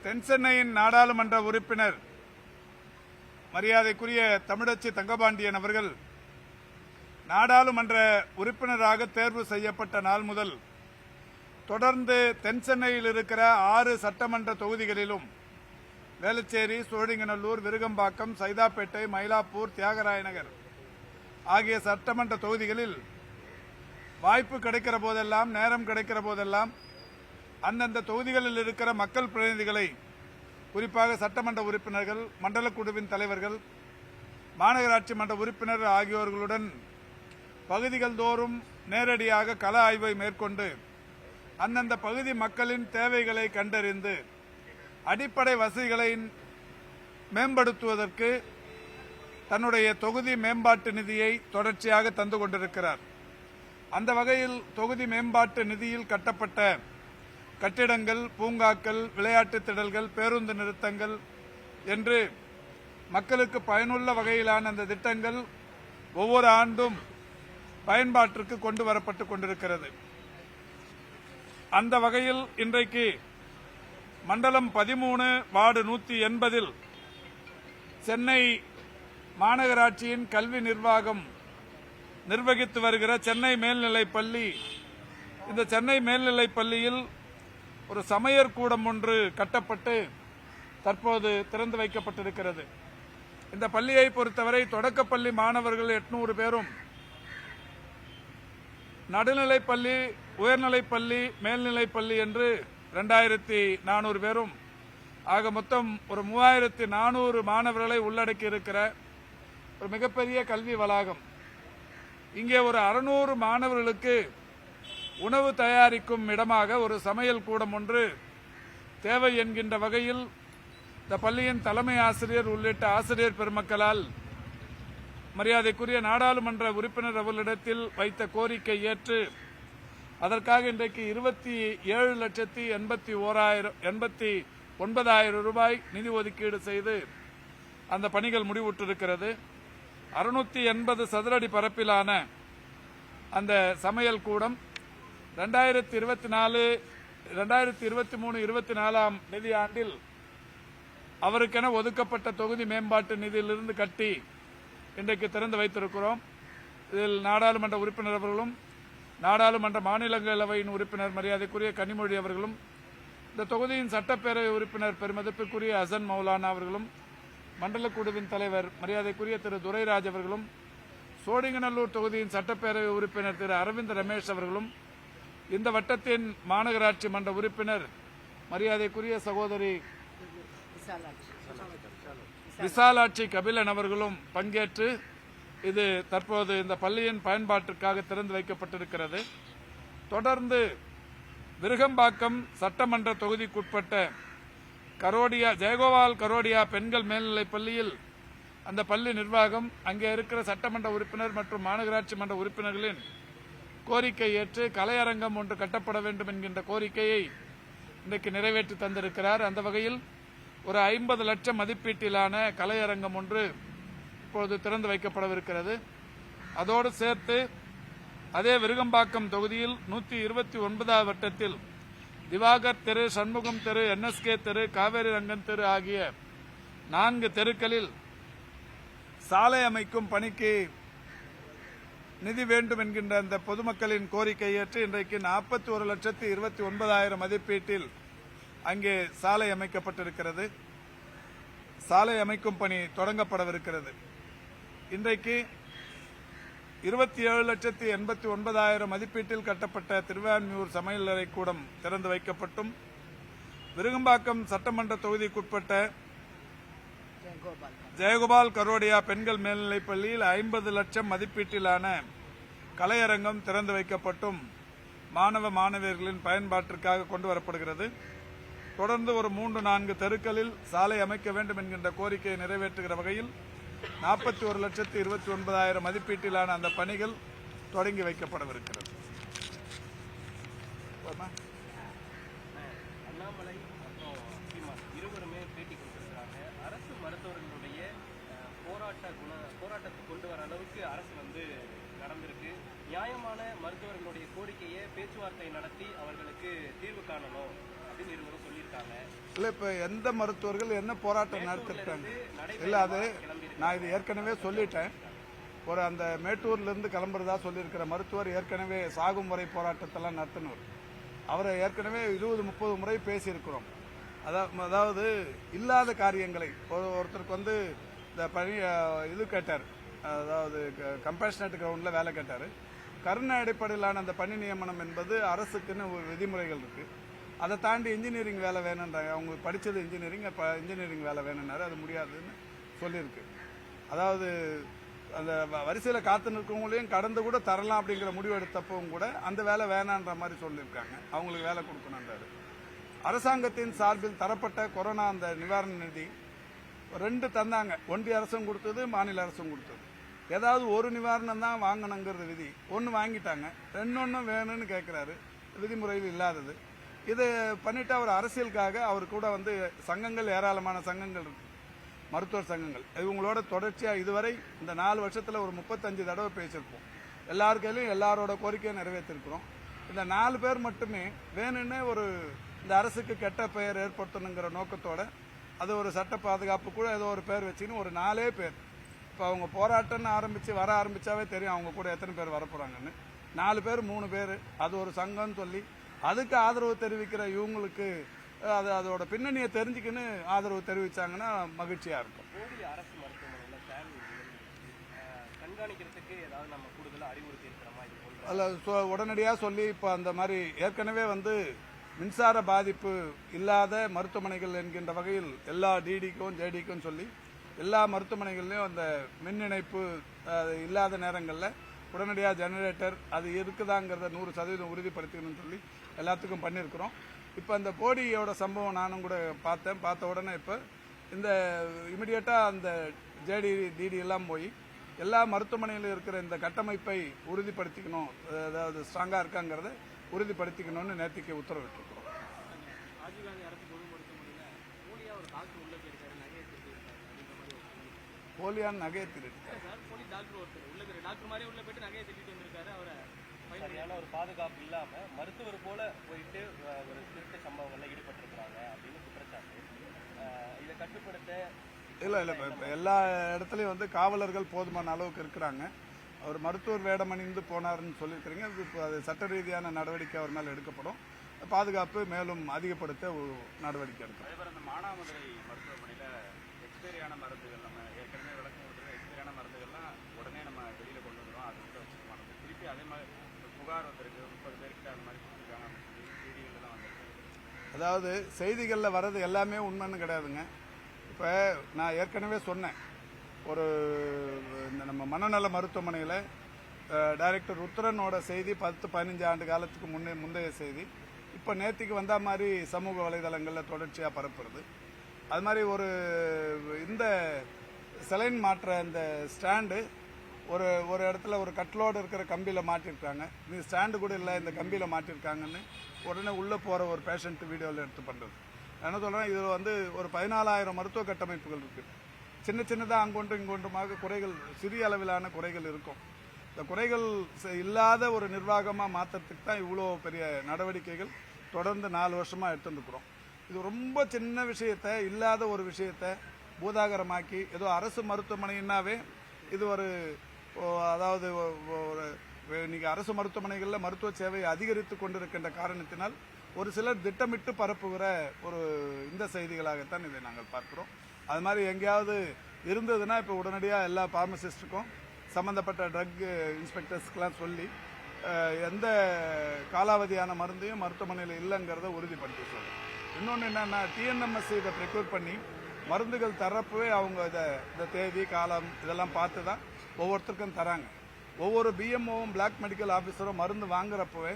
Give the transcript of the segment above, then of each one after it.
தென்சென்னையின் நாடாளுமன்ற உறுப்பினர் மரியாதைக்குரிய தமிழச்சி தங்கபாண்டியன் அவர்கள் நாடாளுமன்ற உறுப்பினராக தேர்வு செய்யப்பட்ட நாள் முதல் தொடர்ந்து தென்சென்னையில் இருக்கிற 6 சட்டமன்ற தொகுதிகளிலும் வேளச்சேரி, சோழிங்கநல்லூர், விருகம்பாக்கம், சைதாப்பேட்டை, மயிலாப்பூர், தியாகராய நகர் ஆகிய சட்டமன்ற தொகுதிகளில் வாய்ப்பு கிடைக்கிற போதெல்லாம், நேரம் கிடைக்கிற போதெல்லாம் அந்தந்த தொகுதிகளில் இருக்கிற மக்கள் பிரதிநிதிகளை, குறிப்பாக சட்டமன்ற உறுப்பினர்கள், மண்டல குழுவின் தலைவர்கள், மாநகராட்சி மன்ற உறுப்பினர் ஆகியோர்களுடன் பகுதிகள் தோறும் நேரடியாக கள ஆய்வை மேற்கொண்டு அந்தந்த பகுதி மக்களின் தேவைகளை கண்டறிந்து அடிப்படை வசதிகளை மேம்படுத்துவதற்கு தன்னுடைய தொகுதி மேம்பாட்டு நிதியை தொடர்ச்சியாக தந்து கொண்டிருக்கிறார். அந்த வகையில் தொகுதி மேம்பாட்டு நிதியில் கட்டப்பட்ட கட்டிடங்கள், பூங்காக்கள், விளையாட்டு திடல்கள், பேருந்து நிறுத்தங்கள் என்று மக்களுக்கு பயனுள்ள வகையிலான அந்த திட்டங்கள் ஒவ்வொரு ஆண்டும் பயன்பாட்டிற்கு கொண்டு வரப்பட்டு கொண்டிருக்கிறது. அந்த வகையில் இன்றைக்கு மண்டலம் 13 வார்டு 180 சென்னை மாநகராட்சியின் கல்வி நிர்வாகம் நிர்வகித்து வருகிற சென்னை மேல்நிலைப்பள்ளி, இந்த சென்னை மேல்நிலைப்பள்ளியில் ஒரு சமையற் கூடம் ஒன்று கட்டப்பட்டு தற்போது திறந்து வைக்கப்பட்டிருக்கிறது. இந்த பள்ளியை பொறுத்தவரை தொடக்கப்பள்ளி மாணவர்கள் 800 பேரும், நடுநிலைப்பள்ளி, உயர்நிலைப்பள்ளி, மேல்நிலைப்பள்ளி என்று 2400 பேரும், ஆக மொத்தம் ஒரு 3400 மாணவர்களை உள்ளடக்கி இருக்கிற ஒரு மிகப்பெரிய கல்வி வளாகம். இங்கே ஒரு 600 மாணவர்களுக்கு உணவு தயாரிக்கும் இடமாக ஒரு சமையல் கூடம் ஒன்று தேவை என்கின்ற வகையில் இந்த பள்ளியின் தலைமை ஆசிரியர் உள்ளிட்ட ஆசிரியர் பெருமக்களால் மரியாதைக்குரிய நாடாளுமன்ற உறுப்பினர் அவர்களிடத்தில் வைத்த கோரிக்கை ஏற்று அதற்காக இன்றைக்கு 27,89,000 ரூபாய் நிதி ஒதுக்கீடு செய்து அந்த பணிகள் முடிவுற்றிருக்கிறது. 680 சதுரடி பரப்பிலான அந்த சமையல் கூடம் 2023-24 நிதியாண்டில் அவருக்கென ஒதுக்கப்பட்ட தொகுதி மேம்பாட்டு நிதியிலிருந்து கட்டி இன்றைக்கு திறந்து வைத்திருக்கிறோம். இதில் நாடாளுமன்ற உறுப்பினர் அவர்களும், நாடாளுமன்ற மாநிலங்களவையின் உறுப்பினர் மரியாதைக்குரிய கனிமொழி அவர்களும், இந்த தொகுதியின் சட்டப்பேரவை உறுப்பினர் பெருமதிப்பிற்குரிய ஹசன் மௌலானா அவர்களும், மண்டல குழுவின் தலைவர் மரியாதைக்குரிய திரு துரைராஜ் அவர்களும், சோழிங்கநல்லூர் தொகுதியின் சட்டப்பேரவை உறுப்பினர் திரு அரவிந்த் ரமேஷ் அவர்களும், இந்த வட்டத்தின் மாநகராட்சி மன்ற உறுப்பினர் மரியாதைக்குரிய சகோதரி விசாலாட்சி கபிலன் அவர்களும் பங்கேற்று இது தற்போது இந்த பள்ளியின் பயன்பாட்டிற்காக திறந்து வைக்கப்பட்டிருக்கிறது. தொடர்ந்து விருகம்பாக்கம் சட்டமன்ற தொகுதிக்குட்பட்ட ஜெயகோபால் கரோடியா பெண்கள் மேல்நிலைப் பள்ளியில் அந்த பள்ளி நிர்வாகம் அங்கே இருக்கிற சட்டமன்ற உறுப்பினர் மற்றும் மாநகராட்சி மன்ற உறுப்பினர்களின் கோரிக்கை ஏற்று கலையரங்கம் ஒன்று கட்டப்பட வேண்டும் என்கின்ற கோரிக்கையை இன்றைக்கு நிறைவேற்றி தந்திருக்கிறார். அந்த வகையில் ஒரு 50 லட்சம் மதிப்பீட்டிலான கலையரங்கம் ஒன்று இப்பொழுது திறந்து வைக்கப்படவிருக்கிறது. அதோடு சேர்த்து அதே விருகம்பாக்கம் தொகுதியில் 129வது வட்டத்தில் திவாகர் தெரு, சண்முகம் தெரு, NSK தெரு, காவேரி ரங்கன் தெரு ஆகிய 4 தெருக்களில் சாலை அமைக்கும் பணிக்கு நிதி வேண்டும் என்கின்ற அந்த பொதுமக்களின் கோரிக்கை ஏற்று இன்றைக்கு 41,29,000 மதிப்பீட்டில் அங்கே சாலை அமைக்கப்பட்டிருக்கிறது. சாலை அமைக்கும் பணி தொடங்கப்படவிருக்கிறது. இன்றைக்கு 27,89,000 மதிப்பீட்டில் கட்டப்பட்ட திருவான்மியூர் சமையலறை கூடம் திறந்து வைக்கப்பட்டும், விருகம்பாக்கம் சட்டமன்ற தொகுதிக்குட்பட்ட ஜெயகோபால் கரோடியா பெண்கள் மேல்நிலைப் பள்ளியில் 50 லட்சம் மதிப்பீட்டிலான கலையரங்கம் திறந்து வைக்கப்பட்டும் மாணவ மாணவியர்களின் பயன்பாட்டிற்காக கொண்டு வரப்படுகிறது. தொடர்ந்து ஒரு 3-4 தெருக்களில் சாலை அமைக்க வேண்டும் என்கின்ற கோரிக்கையை நிறைவேற்றுகிற வகையில் 41,29,000 மதிப்பீட்டிலான அந்த பணிகள் தொடங்கி வைக்கப்படவிருக்கிறது. அண்ணாமலை மற்றும் சீமான் இருவருமே பேட்டி கொடுத்திருக்கிறாங்க. அரசு மருத்துவர்களுடைய போராட்டத்தை கொண்டு வர அளவுக்கு அரசு நடந்திருக்கு. நியாயமான மருத்துவர்களுடைய கோரிக்கையை பேச்சுவார்த்தை நடத்தி அவர்களுக்கு தீர்வு காணணும் அப்படின்னு இருவரும் சொல்லியிருக்காங்க. இருக்காங்க. இல்லை, இப்போ எந்த மருத்துவர்கள் என்ன போராட்டம் நடத்திருக்காங்க? இல்லை, அது நான் இது ஏற்கனவே சொல்லிட்டேன். அந்த மேட்டூர்லேருந்து கிளம்புறதா சொல்லியிருக்கிற மருத்துவர் ஏற்கனவே சாகும் வரை போராட்டத்தெல்லாம் நடத்தினவர். அவரை ஏற்கனவே 20-30 முறை பேசியிருக்கிறோம். அதாவது இல்லாத காரியங்களை ஒருத்தருக்கு இந்த பணி இது கேட்டார், அதாவது கம்பேஷனேட் கிரவுண்டில் வேலை கேட்டார். கருணை அடிப்படையிலான அந்த பணி நியமனம் என்பது அரசுக்குன்னு ஒரு விதிமுறைகள் இருக்கு. அதை தாண்டி இன்ஜினியரிங் வேலை வேணுன்றாங்க. அவங்க படித்தது இன்ஜினியரிங் வேலை வேணும்னாரு. அது முடியாதுன்னு சொல்லியிருக்கு. அதாவது அந்த வரிசையில் காத்து நிற்கிறவங்களையும் கடந்து கூட தரலாம் அப்படிங்கிற முடிவு எடுத்தப்பவும் கூட அந்த வேலை வேணான்ற மாதிரி சொல்லியிருக்காங்க. அவங்களுக்கு வேலை கொடுக்கணுன்றாரு. அரசாங்கத்தின் சார்பில் தரப்பட்ட கொரோனா அந்த நிவாரண நிதி 2 தந்தாங்க. ஒன்றிய அரசும் கொடுத்தது, மாநில அரசும் கொடுத்தது. ஏதாவது ஒரு நிவாரணம் தான் வாங்கணுங்கிறது விதி. 1 வாங்கிட்டாங்க, 2 வேணும்னு கேட்கிறாரு. விதிமுறையில் இல்லாதது. இதை பண்ணிட்டு அவர் அரசியலுக்காக அவர் கூட சங்கங்கள், ஏராளமான சங்கங்கள் இருக்கு, மருத்துவர் சங்கங்கள். இவங்களோட தொடர்ச்சியா இதுவரை இந்த 4 வருஷத்துல ஒரு 35 தடவை பேசியிருப்போம். எல்லார் கையிலும் எல்லாரோட கோரிக்கையை நிறைவேற்றிருக்கிறோம். இந்த 4 பேர் மட்டுமே வேணும்னே இந்த அரசுக்கு கெட்ட பெயர் ஏற்படுத்தணுங்கிற நோக்கத்தோட அது ஒரு சட்ட பாதுகாப்பு கூட ஏதோ ஒரு பேர் வச்சுன்னு ஒரு 4 பேர். இப்போ அவங்க போராட்டம்னு வர ஆரம்பிச்சாவே தெரியும் அவங்க கூட எத்தனை பேர் வரப்போறாங்கன்னு. 4 பேர் 3 பேர் அது ஒரு சங்கம்னு சொல்லி அதுக்கு ஆதரவு தெரிவிக்கிற இவங்களுக்கு அதோட பின்னணியை தெரிஞ்சுக்கின்னு ஆதரவு தெரிவிச்சாங்கன்னா மகிழ்ச்சியா இருக்கும். போடி அரசு மருத்துவமனையில் கண்காணிக்கிறதுக்கு ஏதாவது நம்ம கூடுதலாக அறிவுறுத்தி இருக்கிற மாதிரி அதில் உடனடியாக சொல்லி இப்போ அந்த மாதிரி ஏற்கனவே மின்சார பாதிப்பு இல்லாத மருத்துவமனைகள் என்கின்ற வகையில் எல்லா டிடிக்கும் ஜேடிக்கும் சொல்லி எல்லா மருத்துவமனைகள்லையும் அந்த மின் இணைப்பு இல்லாத நேரங்களில் உடனடியாக ஜெனரேட்டர் அது இருக்குதாங்கிறத 100% உறுதிப்படுத்தணும்னு சொல்லி எல்லாத்துக்கும் பண்ணியிருக்கிறோம். இப்போ அந்த போடியோட சம்பவம் நானும் கூட பார்த்த உடனே இப்போ இந்த இமிடியேட்டாக அந்த ஜேடி டிடி எல்லாம் போய் எல்லா மருத்துவமனையிலும் இருக்கிற இந்த கட்டமைப்பை உறுதிப்படுத்திக்கணும், அதாவது ஸ்ட்ராங்காக இருக்காங்கிறத உறுதிப்படுத்திக்கணும்னு நேற்றுக்கு உத்தரவிட்டிருக்கிறோம். போலியான நகையை திருடி சரியான ஒரு பாதுகாப்பு இல்லாம மருத்துவர் போல போயிட்டு ஒரு திருட்டு சம்பவங்கள்ல ஈடுபட்டிருக்கிறாங்க அப்படின்னு குற்றச்சாட்டு. இதை கட்டுப்படுத்த இல்ல எல்லா இடத்துலயும் காவலர்கள் போதுமான அளவுக்கு இருக்கிறாங்க. அவர் மருத்துவர் வேடமணிந்து போனார்னு சொல்லியிருக்கிறீங்க. அது சட்ட ரீதியான நடவடிக்கை அவர் மேல எடுக்கப்படும். பாதுகாப்பு மேலும் அதிகப்படுத்த நடவடிக்கை எடுக்கும். அதே மாதிரி மானாமதுரை மருத்துவமனையில எக்ஸ்பைரியான மருந்துகள் நம்ம ஏற்கனவே விளக்கம் கொடுத்துருக்க எக்ஸ்பைரியான மருந்துகள்லாம் உடனே நம்ம வெளியில கொண்டு வந்துடும். அது திருப்பி அதே மாதிரி புகார் வந்திருக்கு, 30 பேர்கிட்ட அந்த மாதிரி கொடுத்துருக்காங்க செய்திகள்லாம் வந்திருக்கு. அதாவது செய்திகளில் வர்றது எல்லாமே உண்மைன்னு கிடையாதுங்க. இப்போ நான் ஏற்கனவே சொன்னேன், நம்ம மனநல மருத்துவமனையில் டைரக்டர் ருத்ரனோட செய்தி 10-15 ஆண்டு காலத்துக்கு முந்தைய செய்தி இப்போ நேற்றுக்கு வந்த மாதிரி சமூக வலைதளங்களில் தொடர்ச்சியாக பரப்புறது. அது மாதிரி இந்த செலைன் மாற்ற இந்த ஸ்டாண்டு ஒரு இடத்துல ஒரு கட்லோடு இருக்கிற கம்பியில் மாட்டிருக்காங்க. இந்த ஸ்டாண்டு கூட இல்லை, இந்த கம்பியில் மாட்டிருக்காங்கன்னு உடனே உள்ளே போகிற ஒரு பேஷண்ட் வீடியோவில் எடுத்து பண்ணுறது. என்ன சொல்கிறேன், இதில் ஒரு 14,000 மருத்துவ கட்டமைப்புகள் இருக்குது. சின்னதாக அங்கொன்றும் இங்கொன்றுமாக குறைகள், சிறிய அளவிலான குறைகள் இருக்கும். இந்த குறைகள் இல்லாத ஒரு நிர்வாகமாக மாற்றத்துக்கு தான் இவ்வளோ பெரிய நடவடிக்கைகள் தொடர்ந்து 4 வருஷமாக எடுத்துருக்குறோம். இது ரொம்ப சின்ன விஷயத்தை, இல்லாத ஒரு விஷயத்தை பூதாகரமாக்கி ஏதோ அரசு மருத்துவமனைன்னாவே இது அதாவது இன்னைக்கு அரசு மருத்துவமனைகளில் மருத்துவ சேவை அதிகரித்து கொண்டிருக்கின்ற காரணத்தினால் ஒரு சிலர் திட்டமிட்டு பரப்புகிற இந்த செய்திகளாகத்தான் இதை நாங்கள் பார்க்கிறோம். அது மாதிரி எங்கேயாவது இருந்ததுன்னா இப்போ உடனடியாக எல்லா பார்மசிஸ்டுக்கும் சம்பந்தப்பட்ட ட்ரக் இன்ஸ்பெக்டர்ஸ்க்கெல்லாம் சொல்லி எந்த காலாவதியான மருந்தையும் மருத்துவமனையில் இல்லைங்கிறத உறுதிப்படுத்தி சொல்றோம். இன்னொன்று என்னன்னா, டிஎன்எம்எஸ் இதை ப்ரிக்யூர் பண்ணி மருந்துகள் தரப்பவே அவங்க இந்த தேதி காலம் இதெல்லாம் பார்த்து தான் ஒவ்வொருத்தருக்கும் தராங்க. ஒவ்வொரு பிஎம்ஓவும் பிளாக் மெடிக்கல் ஆஃபீஸரும் மருந்து வாங்குறப்பவே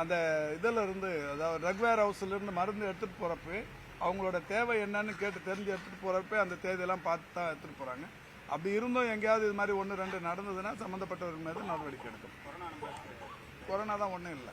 அந்த இதில் இருந்து, அதாவது ட்ரக் வேர் ஹவுஸ்ல இருந்து மருந்து எடுத்துகிட்டு போகிறப்பவே அவங்களோட தேவை என்னன்னு கேட்டு தெரிஞ்சு எடுத்துகிட்டு போகிறப்ப அந்த தேதியெல்லாம் பார்த்து தான் எடுத்துகிட்டு போகிறாங்க. அப்படி இருந்தும் எங்கேயாவது இது மாதிரி 1-2 நடந்ததுன்னா சம்மந்தப்பட்டவர்கள் மீது நடவடிக்கை எடுக்கணும். கொரோனா தான் ஒன்றும் இல்லை.